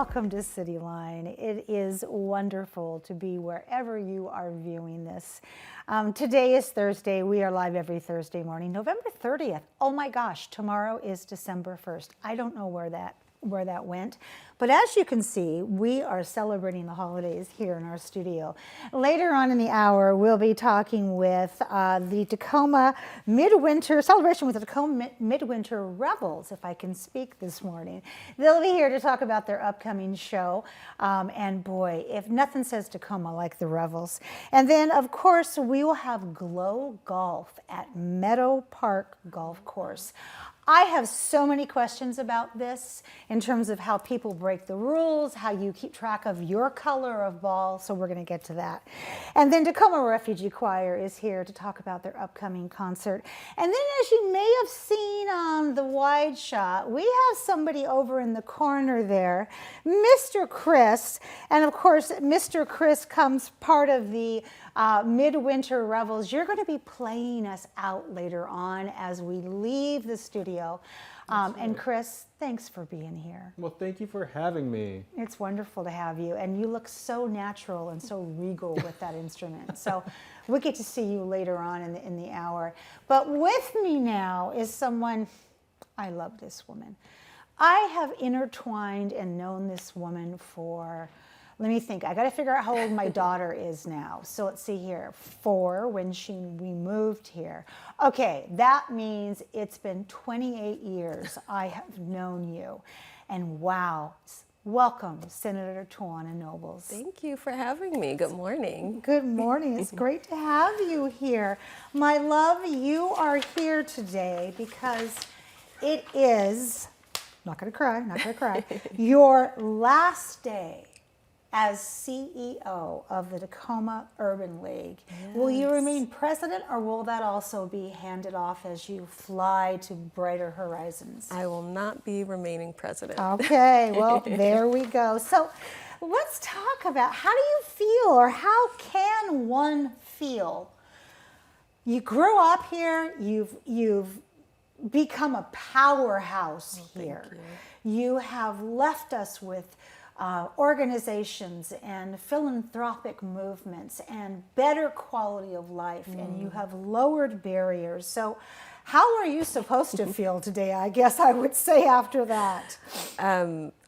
welcome to CityLine. It is wonderful to be wherever you are viewing this. Today is Thursday. We are live every Thursday morning, November 30th. Oh my gosh, tomorrow is December 1st. I don't know where that went. But as you can see, we are celebrating the holidays here in our studio. Later on in the hour, we'll be talking with the Tacoma Midwinter celebration with the Tacoma Midwinter Rebels, if I can speak this morning. They'll be here to talk about their upcoming show. And boy, if nothing says Tacoma like the Rebels. And then, of course, we will have Glow Golf at Meadow Park Golf Course. I have so many questions about this in terms of how people break the rules, how you keep track of your color of ball, so we're going to get to that. And then Tacoma Refugee Choir is here to talk about their upcoming concert. And then, as you may have seen on the wide shot, we have somebody over in the corner there, Mr. Chris. And of course, Mr. Chris comes part of the Midwinter Revels. You're going to be playing us out later on as we leave the studio. And Chris, thanks for being here. Well, thank you for having me. It's wonderful to have you. And you look so natural and so regal with that instrument. So we get to see you later on in the hour. But with me now is someone, I love this woman. I have intertwined and known this woman for, let me think. I got to figure out how old my daughter is now. So let's see here. 4 when we moved here. Okay, that means it's been 28 years I have known you. And wow, welcome, Senator Tawana Nobles. Thank you for having me. Good morning. Good morning. It's great to have you here. My love, you are here today because it is, not going to cry, your last day as CEO of the Tacoma Urban League. Yes. Will you remain president, or will that also be handed off as you fly to brighter horizons? I will not be remaining president. Okay, well, there we go. So let's talk about, how do you feel, or how can one feel? You grew up here, you've become a powerhouse here. You have left us with organizations and philanthropic movements and better quality of life, and you have lowered barriers. So how are you supposed to feel today, I guess I would say, after that?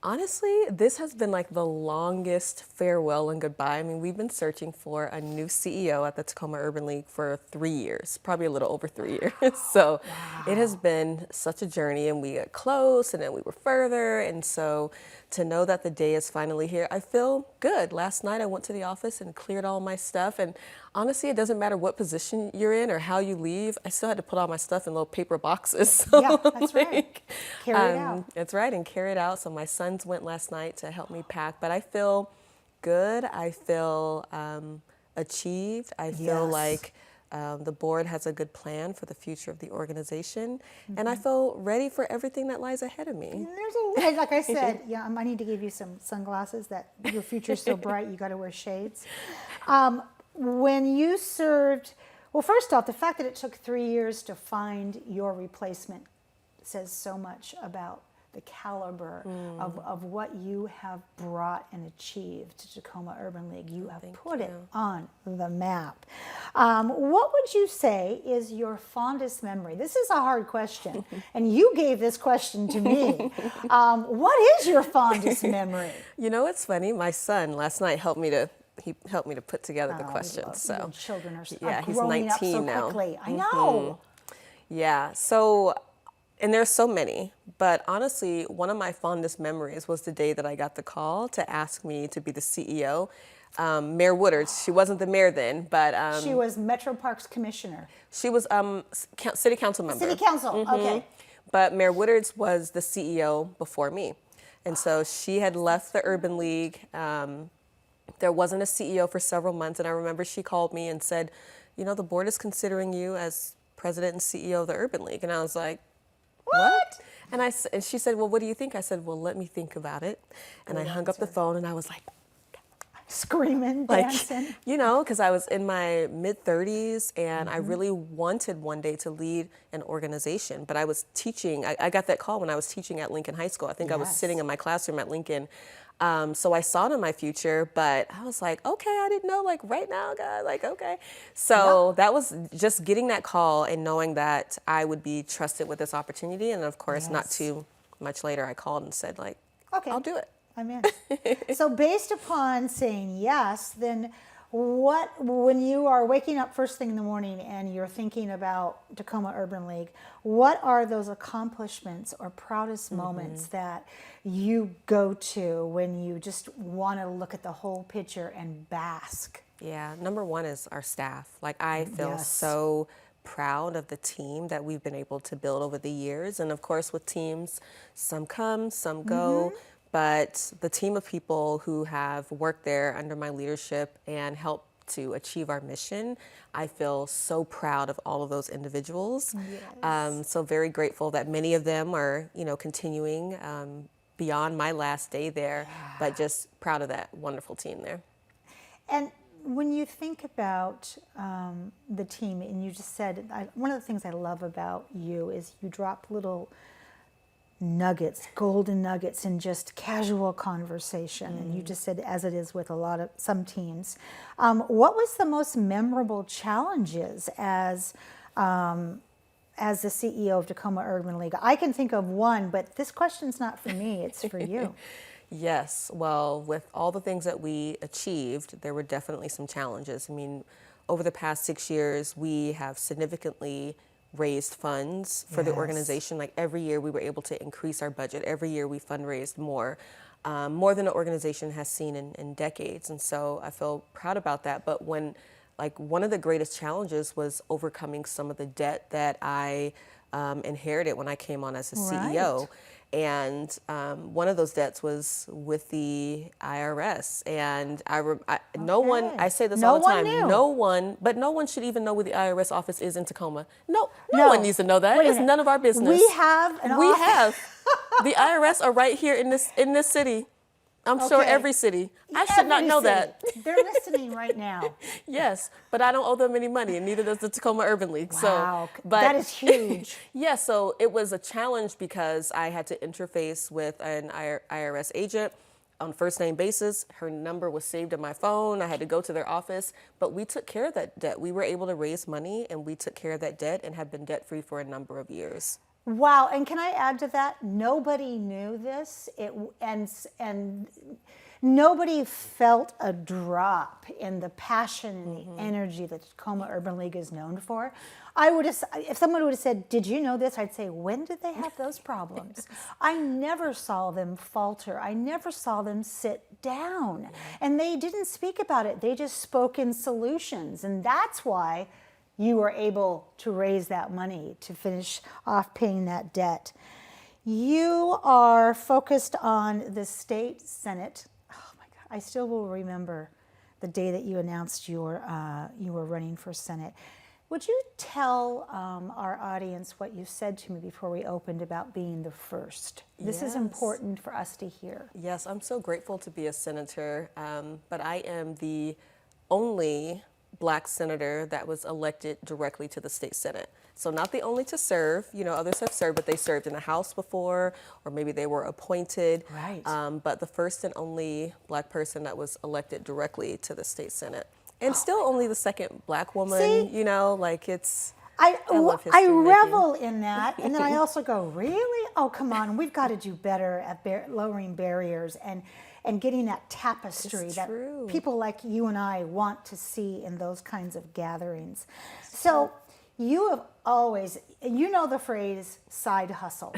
Honestly, this has been like the longest farewell and goodbye. I mean, we've been searching for a new CEO at the Tacoma Urban League for 3 years, probably a little over 3 years. So It has been such a journey, and we got close and then we were further. And so to know that the day is finally here, I feel good. Last night I went to the office and cleared all my stuff. And honestly, it doesn't matter what position you're in or how you leave. I still had to put all my stuff in little paper boxes. So yeah, that's right. Carry it out. That's right, and carry it out. So my sons went last night to help me pack. But I feel good. I feel achieved. I feel like the board has a good plan for the future of the organization. And I feel ready for everything that lies ahead of me. Like I said, yeah, I need to give you some sunglasses. That your future's so bright, you got to wear shades. When you served, well, first off, the fact that it took 3 years to find your replacement says so much about the caliber of what you have brought and achieved to Tacoma Urban League. You have put it on the map. What would you say is your fondest memory? This is a hard question, and you gave this question to me. What is your fondest memory? You know, it's funny. My son last night helped me to put together the questions. So children are he's growing 19 up so now. Quickly. I know. Yeah. So. And there's so many, but honestly, one of my fondest memories was the day that I got the call to ask me to be the CEO. Mayor Woodard, she wasn't the mayor then, but... she was Metro Parks Commissioner. She was City Council member. City Council, okay. But Mayor Woodard was the CEO before me. And so she had left the Urban League. There wasn't a CEO for several months, and I remember she called me and said, you know, the board is considering you as president and CEO of the Urban League. And I was like, what? And she said, well, what do you think? I said, well, let me think about it. And I hung up the phone, and I was like, screaming, dancing. You know, because I was in my mid-30s, and I really wanted one day to lead an organization. But I was teaching. I got that call when I was teaching at Lincoln High School. I think I was sitting in my classroom at Lincoln. So I saw it in my future, but I was like, okay, I didn't know, like right now, God, like, okay. So that was just getting that call and knowing that I would be trusted with this opportunity. And of course, not Yes. too much later, I called and said, like, Okay. I'll do it. I'm in. So based upon saying yes, then when you are waking up first thing in the morning and you're thinking about Tacoma Urban League, what are those accomplishments or proudest moments that you go to when you just want to look at the whole picture and bask? Yeah, number one is our staff. Like, I feel Yes. so proud of the team that we've been able to build over the years. And of course, with teams, some come, some go. But the team of people who have worked there under my leadership and helped to achieve our mission, I feel so proud of all of those individuals. Yes. So very grateful that many of them are, continuing beyond my last day there, but just proud of that wonderful team there. And when you think about the team, and you just said, one of the things I love about you is you drop little nuggets, golden nuggets in just casual conversation. And you just said, as it is with some teams. What was the most memorable challenges as the CEO of Tacoma Urban League? I can think of one, but this question's not for me, it's for you. Yes, well, with all the things that we achieved, there were definitely some challenges. I mean, over the past 6 years, we have significantly raised funds for the Yes. organization. Like, every year we were able to increase our budget. Every year we fundraised more than the organization has seen in decades. And so I feel proud about that. But one of the greatest challenges was overcoming some of the debt that I inherited when I came on as a CEO. Right. And one of those debts was with the IRS. And no one, I say this all the time, knew. no one should even know where the IRS office is in Tacoma. No No. one needs to know that. Wait a It's minute. none of our business. We have an We office. have. The IRS are right here in this city. I'm sure Okay. every city. I should not Every know city. that. They're listening right now. Yes, but I don't owe them any money, and neither does the Tacoma Urban League. Wow, So, but that is huge. yeah, so it was a challenge because I had to interface with an IRS agent on first name basis. Her number was saved in my phone. I had to go to their office, but we took care of that debt. We were able to raise money, and we took care of that debt and have been debt free for a number of years. Wow, and can I add to that? Nobody knew this, and nobody felt a drop in the passion and the energy that Tacoma Urban League is known for. If someone would have said, "Did you know this?" I'd say, "When did they have those problems?" I never saw them falter. I never saw them sit down, and they didn't speak about it. They just spoke in solutions, and that's why you were able to raise that money to finish off paying that debt. You are focused on the state Senate. Oh my God, I still will remember the day that you announced you were running for Senate. Would you tell our audience what you said to me before we opened about being the first? This is Yes. important for us to hear. Yes, I'm so grateful to be a senator, but I am the only Black senator that was elected directly to the state Senate. So not the only to serve, others have served, but they served in the House before, or maybe they were appointed. Right. But the first and only Black person that was elected directly to the state Senate. And still only the second Black woman, See? it's... I love history making. revel in that, and then I also go, really? Oh, come on, we've got to do better at lowering barriers and getting that tapestry It's that true. people like you and I want to see in those kinds of gatherings. So you have always, you know the phrase side hustle.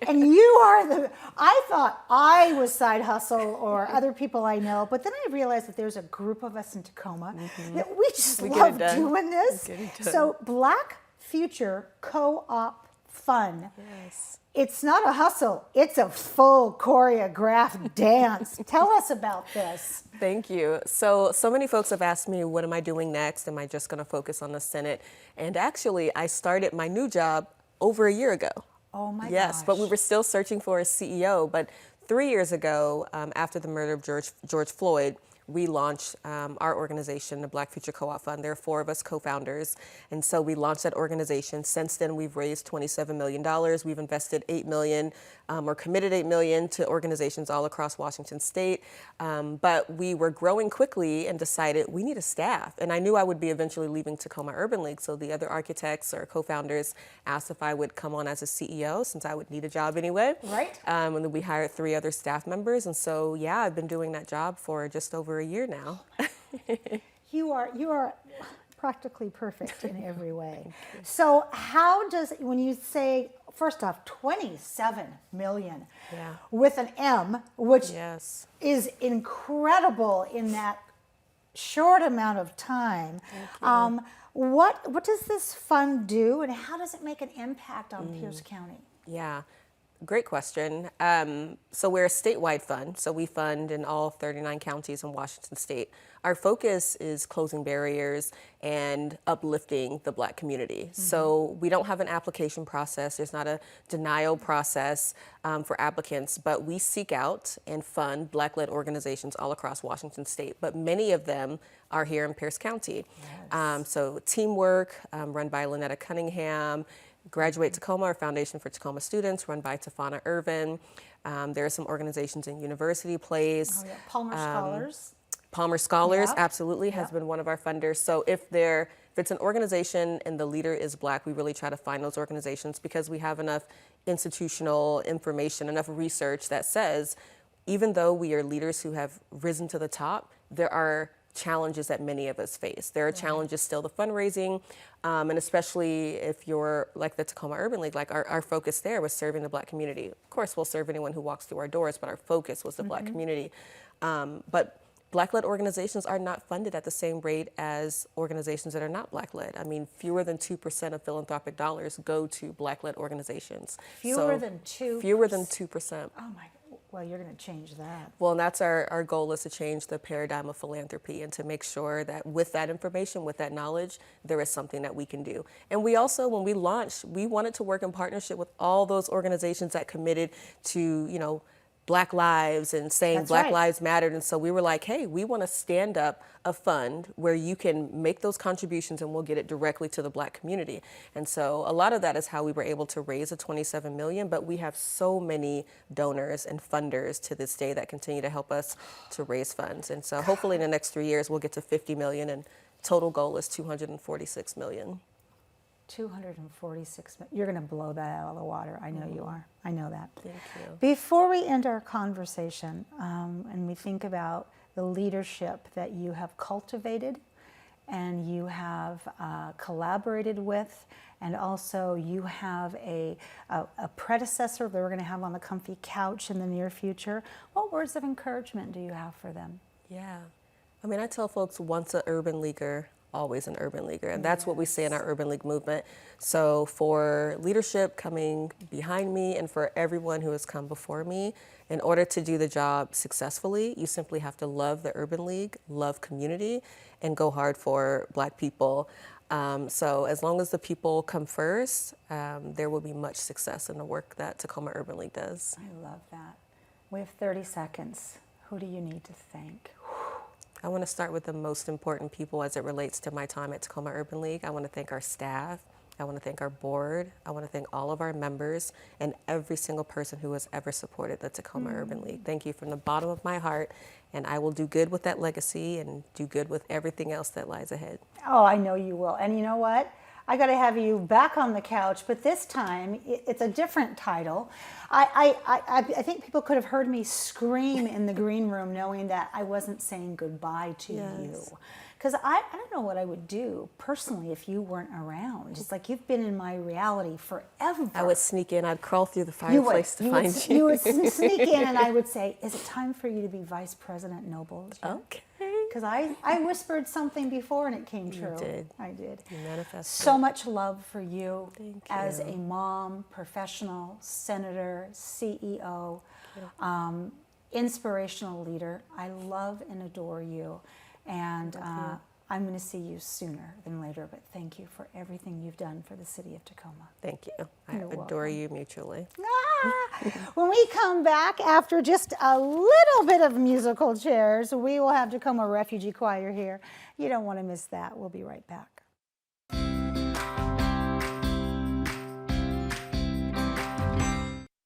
And you are I thought I was side hustle or other people I know, but then I realized that there's a group of us in Tacoma that we just We get it love done. doing this. We get it done. So Black Future Co-op Fun. Yes. It's not a hustle, it's a full choreographed dance. Tell us about this. Thank you. So many folks have asked me, what am I doing next? Am I just going to focus on the Senate? And actually, I started my new job over a year ago. Oh my Yes, gosh. but we were still searching for a CEO. But 3 years ago, after the murder of George Floyd, we launched our organization, the Black Future Co-op Fund. There are 4 of us co-founders, and so we launched that organization. Since then, we've raised $27 million. We've invested $8 million, or committed $8 million to organizations all across Washington State. But we were growing quickly and decided we need a staff. And I knew I would be eventually leaving Tacoma Urban League, so the other architects or co-founders asked if I would come on as a CEO, since I would need a job anyway. Right. And then we hired 3 other staff members, and so yeah, I've been doing that job for just over a year now. You are practically perfect in every way. So how does, when you say, first off, 27 million Yeah. with an M, which Yes. is incredible in that short amount of time. What does this fund do, and how does it make an impact on Pierce County? Yeah, great question. So we're a statewide fund, so we fund in all 39 counties in Washington State. Our focus is closing barriers and uplifting the Black community. So we don't have an application process. There's not a denial process for applicants, but we seek out and fund Black-led organizations all across Washington State. But many of them are here in Pierce County. So Teamwork, run by Lynetta Cunningham, Graduate Tacoma, or Foundation for Tacoma Students, run by Tacoma Urban. There are some organizations in University Place. Oh, yeah. Palmer Scholars. Palmer Scholars, Yeah. absolutely, has been one of our funders. So if it's an organization and the leader is Black, we really try to find those organizations, because we have enough institutional information, enough research that says, even though we are leaders who have risen to the top, there are challenges that many of us face. There are challenges still to fundraising, and especially if you're like the Tacoma Urban League, like our focus there was serving the Black community. Of course, we'll serve anyone who walks through our doors, but our focus was the Black community. But Black-led organizations are not funded at the same rate as organizations that are not Black-led. I mean, fewer than 2% of philanthropic dollars go to Black-led organizations. Fewer than 2%? Fewer than 2%. Oh my, well, you're going to change that. Well, and that's our goal, is to change the paradigm of philanthropy and to make sure that with that information, with that knowledge, there is something that we can do. And we also, when we launched, we wanted to work in partnership with all those organizations that committed to, Black lives and saying That's Black right. lives mattered. And so we were like, hey, we want to stand up a fund where you can make those contributions and we'll get it directly to the Black community. And so a lot of that is how we were able to raise the 27 million, but we have so many donors and funders to this day that continue to help us to raise funds. And so hopefully in the next 3 years, we'll get to 50 million, and total goal is 246 million. 246. You're going to blow that out of the water. I know you are. I know that. Thank you. Before we end our conversation, and we think about the leadership that you have cultivated and you have collaborated with, and also you have a predecessor that we're going to have on the comfy couch in the near future, what words of encouragement do you have for them? Yeah. I mean, I tell folks, once an urban leaguer, always an urban leaguer. And that's what we say in our Urban League movement. So for leadership coming behind me and for everyone who has come before me, in order to do the job successfully, you simply have to love the Urban League, love community, and go hard for Black people. So as long as the people come first, there will be much success in the work that Tacoma Urban League does. I love that. We have 30 seconds. Who do you need to thank? I want to start with the most important people as it relates to my time at Tacoma Urban League. I want to thank our staff. I want to thank our board. I want to thank all of our members and every single person who has ever supported the Tacoma Urban League. Thank you from the bottom of my heart, and I will do good with that legacy and do good with everything else that lies ahead. Oh, I know you will. And you know what? I got to have you back on the couch, but this time it's a different title. I think people could have heard me scream in the green room knowing that I wasn't saying goodbye to you. Because I don't know what I would do personally if you weren't around. It's like you've been in my reality forever. I would sneak in. I'd crawl through the fireplace to find you. You would sneak in and I would say, is it time for you to be Vice President Nobles? Okay. Because I whispered something before and it came true. You did. I did. You manifested. So much love for you. Thank as you. a mom, professional, senator, CEO, inspirational leader. I love and adore you. And I'm going to see you sooner than later, but thank you for everything you've done for the city of Tacoma. Thank you. I You're adore welcome. you mutually. When we come back after just a little bit of musical chairs, we will have Tacoma Refugee Choir here. You don't want to miss that. We'll be right back.